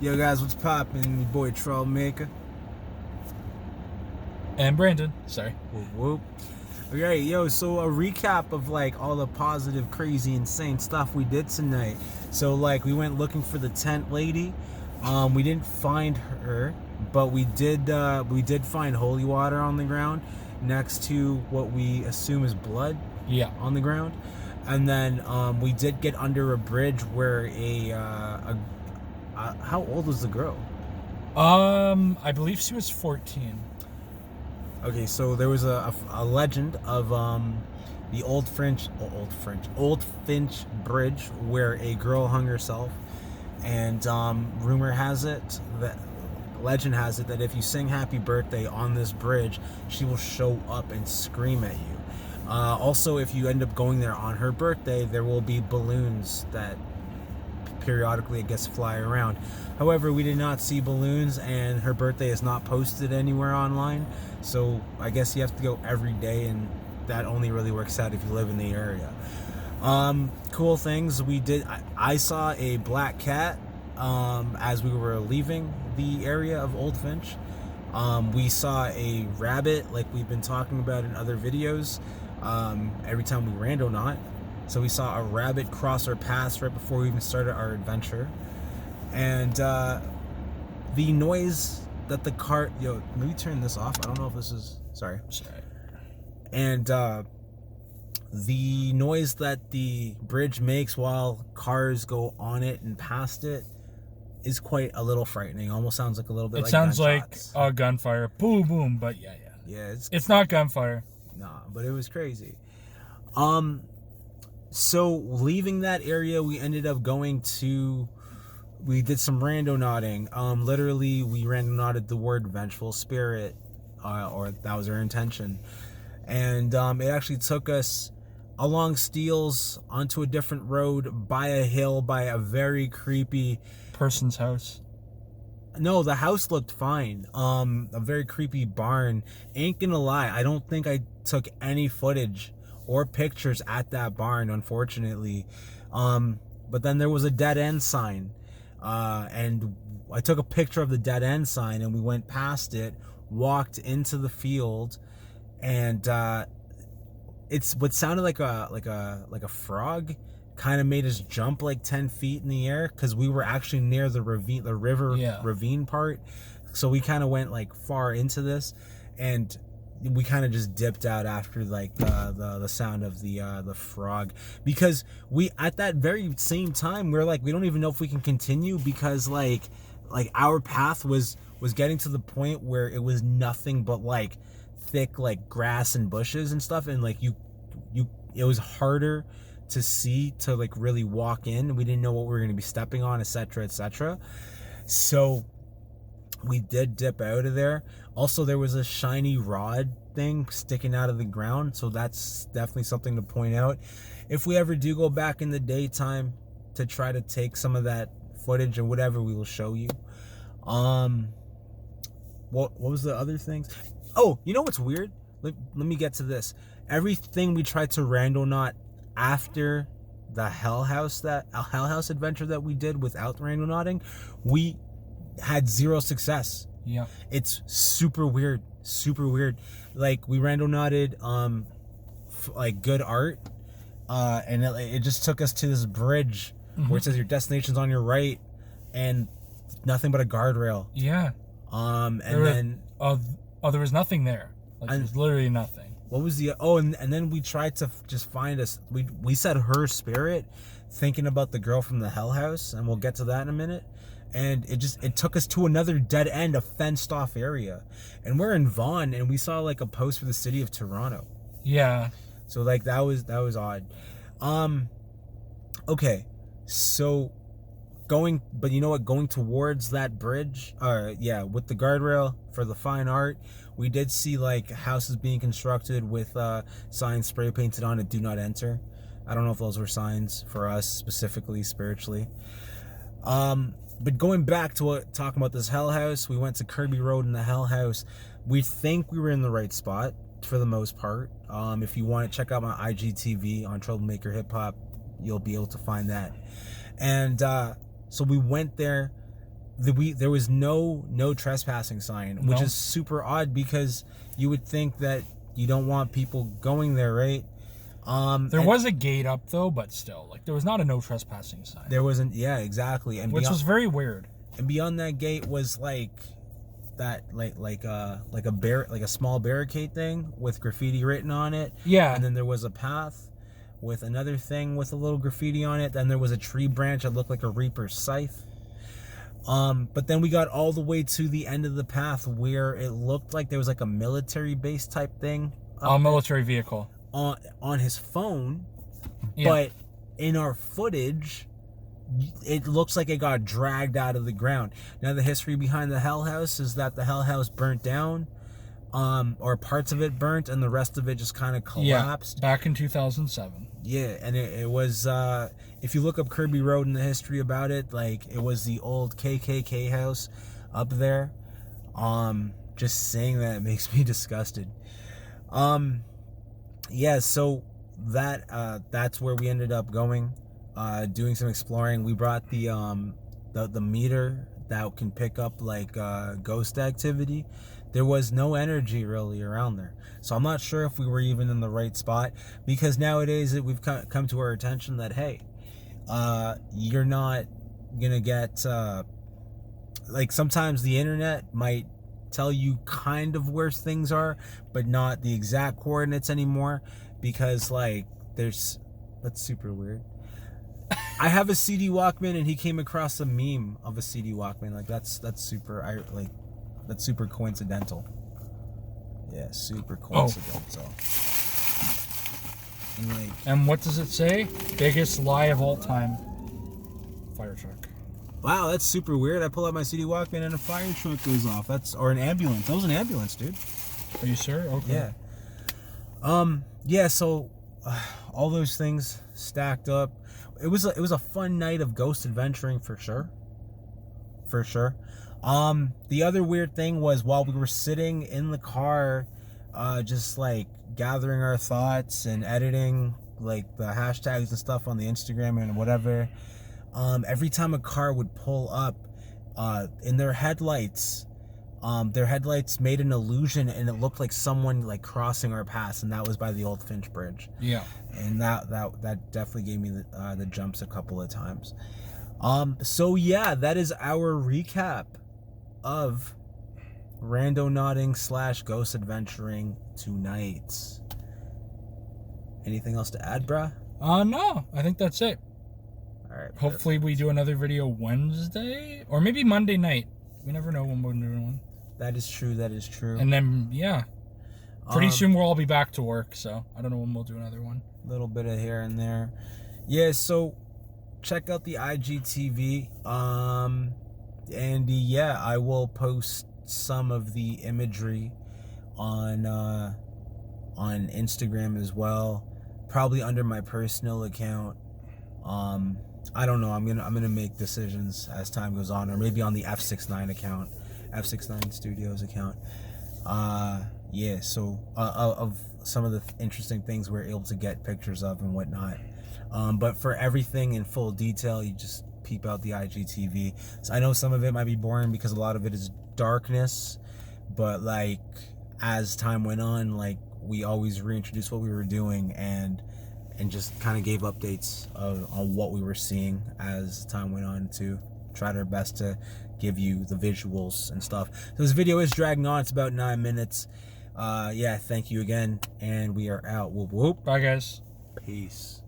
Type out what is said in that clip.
Yo guys, what's poppin'? Your boy Troublemaker. And Brandon. Sorry. Whoop whoop. Okay, yo, so a recap of like all the positive, crazy, insane stuff we did tonight. So like we went looking for the tent lady. We didn't find her, but we did find holy water on the ground next to what we assume is blood. Yeah. On the ground. And then we did get under a bridge where how old was the girl? I believe she was 14. Okay, so there was a legend of the Old Finch Bridge where a girl hung herself, and legend has it that if you sing Happy Birthday on this bridge, she will show up and scream at you. Also, if you end up going there on her birthday, there will be balloons that periodically, I guess, fly around. However, we did not see balloons, and her birthday is not posted anywhere online, so I guess you have to go every day, and that only really works out if you live in the area. Cool things we did. I saw a black cat as we were leaving the area of Old Finch. We saw a rabbit, like we've been talking about in other videos, every time we randonaut. So we saw a rabbit cross our paths right before we even started our adventure. And the noise that the cart... Yo, maybe turn this off. I don't know if this is... Sorry. And the noise that the bridge makes while cars go on it and past it is quite a little frightening. Almost sounds like a little bit like gunshots. It sounds like gunfire. Boom, boom. But yeah. Yeah, it's not gunfire. Nah, but it was crazy. So leaving that area, we ended up we did some randonauting. Literally, we randonauted the word vengeful spirit, or that was our intention. And it actually took us along Steels onto a different road by a hill by a very creepy person's house. No, the house looked fine. A very creepy barn. Ain't gonna lie, I don't think I took any footage or pictures at that barn, unfortunately. But then there was a dead end sign, and I took a picture of the dead end sign, and we went past it, walked into the field, and it's what sounded like a frog kind of made us jump like 10 feet in the air, because we were actually near the ravine part. So we kind of went like far into this, and we kind of just dipped out after like the sound of the frog, because we at that very same time we're like, we don't even know if we can continue, because like our path was getting to the point where it was nothing but like thick like grass and bushes and stuff, and like it was harder to see to like really walk in. We didn't know what we were going to be stepping on, etc. So we did dip out of there. Also, there was a shiny rod thing sticking out of the ground, so that's definitely something to point out. If we ever do go back in the daytime to try to take some of that footage or whatever, we will show you. What was the other things? Oh, you know what's weird? Let me get to this. Everything we tried to randonaut after the Hell House adventure that we did without randonauting, we had zero success. Yeah, it's super weird. Like we randonauted like good art, and it just took us to this bridge where it says your destination's on your right, and nothing but a guardrail. Yeah. And then there was nothing there. Like, there was literally nothing. What was the and then we tried to just find us. We said her spirit, thinking about the girl from the Hell House, and we'll get to that in a minute. And it took us to another dead end, a fenced off area, and we're in Vaughan, and we saw like a post for the city of Toronto. Yeah. So like that was odd. Okay, so going towards that bridge, with the guardrail for the fine art, we did see like houses being constructed with signs spray painted on it, "Do not enter." I don't know if those were signs for us specifically, spiritually. But going back to talking about this Hell House, we went to Kirby Road in the Hell House. We think we were in the right spot for the most part. If you want to check out my IGTV on Troublemaker Hip Hop, you'll be able to find that. And so we went there. there was no trespassing sign, which No. is super odd because you would think that you don't want people going there, right? There was a gate up though, but still, like there was not a no trespassing sign. There wasn't. Yeah, exactly. And Which was very weird. And beyond that gate was like a small barricade thing with graffiti written on it. Yeah. And then there was a path with another thing with a little graffiti on it. Then there was a tree branch that looked like a reaper's scythe. But then we got all the way to the end of the path where it looked like there was like a military base type thing. A military vehicle. On his phone. Yeah. But in our footage, it looks like it got dragged out of the ground. Now, the history behind the Hell House is that the Hell House burnt down, or parts of it burnt, and the rest of it just kind of collapsed. Yeah, back in 2007. Yeah, and it was, if you look up Kirby Road and the history about it, like, it was the old KKK house up there. Just saying that makes me disgusted. Yeah, so that's where we ended up going. Doing some exploring. We brought the meter that can pick up like ghost activity. There was no energy really around there, so I'm not sure if we were even in the right spot, because nowadays we've come to our attention that, hey, you're not gonna get like, sometimes the internet might tell you kind of where things are, but not the exact coordinates anymore, because like that's super weird. I have a CD Walkman, and he came across a meme of a CD Walkman. Like, that's super. That's super coincidental. Yeah, super coincidental. And what does it say? Biggest lie of all time. Fire truck. Wow, that's super weird. I pull out my CD Walkman and a fire truck goes off. Or an ambulance. That was an ambulance, dude. Are you sure? Okay. Yeah. Yeah. So all those things stacked up. It was a fun night of ghost adventuring for sure. For sure. The other weird thing was, while we were sitting in the car, just like gathering our thoughts and editing like the hashtags and stuff on the Instagram and whatever, every time a car would pull up, in their headlights made an illusion, and it looked like someone like crossing our paths, and that was by the old Finch Bridge. Yeah. And that definitely gave me the jumps a couple of times. So yeah, that is our recap of Randoautica / ghost adventuring tonight. Anything else to add, bruh? No, I think that's it. All right. Hopefully we do another video Wednesday, or maybe Monday night. We never know when we're doing one. That is true. And then, yeah. Pretty soon we'll all be back to work, so I don't know when we'll do another one. A little bit of here and there. Yeah, so check out the IGTV. And yeah, I will post some of the imagery on Instagram as well, probably under my personal account. I don't know. I'm gonna make decisions as time goes on, or maybe on the F69 account, F69 Studios account. Yeah. So of some of the interesting things we're able to get pictures of and whatnot. But for everything in full detail, you just peep out the IGTV. So I know some of it might be boring because a lot of it is darkness, but like as time went on, like we always reintroduced what we were doing and just kind of gave updates on what we were seeing as time went on, to try our best to give you the visuals and stuff. So this video is dragging on. It's about 9 minutes. Yeah, thank you again, and we are out. Whoop whoop. Bye, guys. Peace.